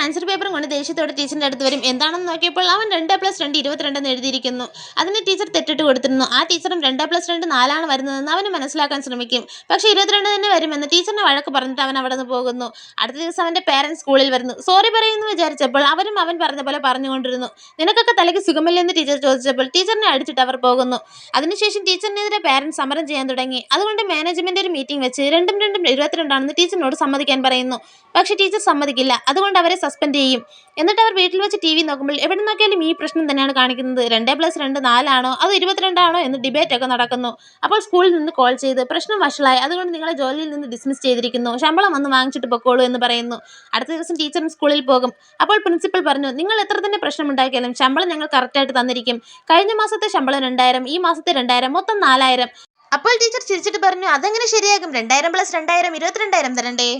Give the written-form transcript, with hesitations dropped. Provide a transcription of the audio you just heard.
Answer പേപ്പറും കൊണ്ട് ദേഷ്യത്തോടെ ടീച്ചറിന്റെ അടുത്ത് വരും. എന്താണെന്ന് നോക്കിയപ്പോൾ അവൻ 2+2 22 എന്ന് എഴുതിയിരിക്കുന്നു. അതിന് ടീച്ചർ തെറ്റിട്ട് കൊടുത്തിരുന്നു. ആ ടീച്ചറും 2+2 4 വരുന്നതെന്ന് അവന് മനസ്സിലാക്കാൻ ശ്രമിക്കും. പക്ഷെ 22 തന്നെ വരുമെന്ന് ടീച്ചറിനെ വഴക്ക് പറഞ്ഞിട്ട് അവൻ അവിടെ നിന്ന് പോകുന്നു. അടുത്ത ദിവസം അവന്റെ പേരൻസ് സ്കൂളിൽ വരുന്നു. സോറി പറയുമെന്ന് വിചാരിച്ചപ്പോൾ അവരും അവൻ പറഞ്ഞ പോലെ പറഞ്ഞുകൊണ്ടിരുന്നു. നിനക്കൊക്കെ തലയ്ക്ക് സുഖമില്ലെന്ന് ടീച്ചർ ചോദിച്ചപ്പോൾ ടീച്ചറിനെ അടിച്ചിട്ട് അവർ പോകുന്നു. അതിനുശേഷം ടീച്ചറിനെതിരെ പേരൻസ് സമരം ചെയ്യാൻ തുടങ്ങി. അതുകൊണ്ട് മാനേജ്മെന്റ് ഒരു മീറ്റിംഗ് വെച്ച് 2 ആണെന്ന് ടീച്ചറിനോട് സമ്മതിക്കാൻ പറയുന്നു. പക്ഷെ ടീച്ചർ സമ്മതിക്കില്ല. അതുകൊണ്ട് അവരെ സസ്പെൻഡ് ചെയ്യും. എന്നിട്ട് അവർ വീട്ടിൽ വെച്ച് TV നോക്കുമ്പോൾ എവിടെ നോക്കിയാലും ഈ പ്രശ്നം തന്നെയാണ് കാണിക്കുന്നത്. 2+2 4 ആണോ അതോ 22 ആണോ എന്ന് ഡിബേറ്റ് ഒക്കെ നടക്കുന്നു. അപ്പോൾ സ്കൂളിൽ നിന്ന് കോൾ ചെയ്ത് പ്രശ്നം വഷളായി, അതുകൊണ്ട് നിങ്ങളെ ജോലിയിൽ നിന്ന് ഡിസ്മിസ് ചെയ്തിരിക്കുന്നു, ശമ്പളം വന്ന് വാങ്ങിച്ചിട്ട് പൊക്കോളൂ എന്ന് പറയുന്നു. അടുത്ത ദിവസം ടീച്ചറും സ്കൂളിൽ പോകും. അപ്പോൾ പ്രിൻസിപ്പൽ പറഞ്ഞു, നിങ്ങൾ എത്ര തന്നെ പ്രശ്നം ഉണ്ടാക്കിയാലും ശമ്പളം ഞങ്ങൾ കറക്റ്റായിട്ട് തന്നിരിക്കും. കഴിഞ്ഞ മാസത്തെ ശമ്പളം 2000, ഈ മാസത്തെ 2000, മൊത്തം 4000. അപ്പോൾ ടീച്ചർ ചിരിച്ചിട്ട് പറഞ്ഞു, അതെങ്ങനെ ശരിയാകും? 2000+2000 22,000 തരണ്ടേ?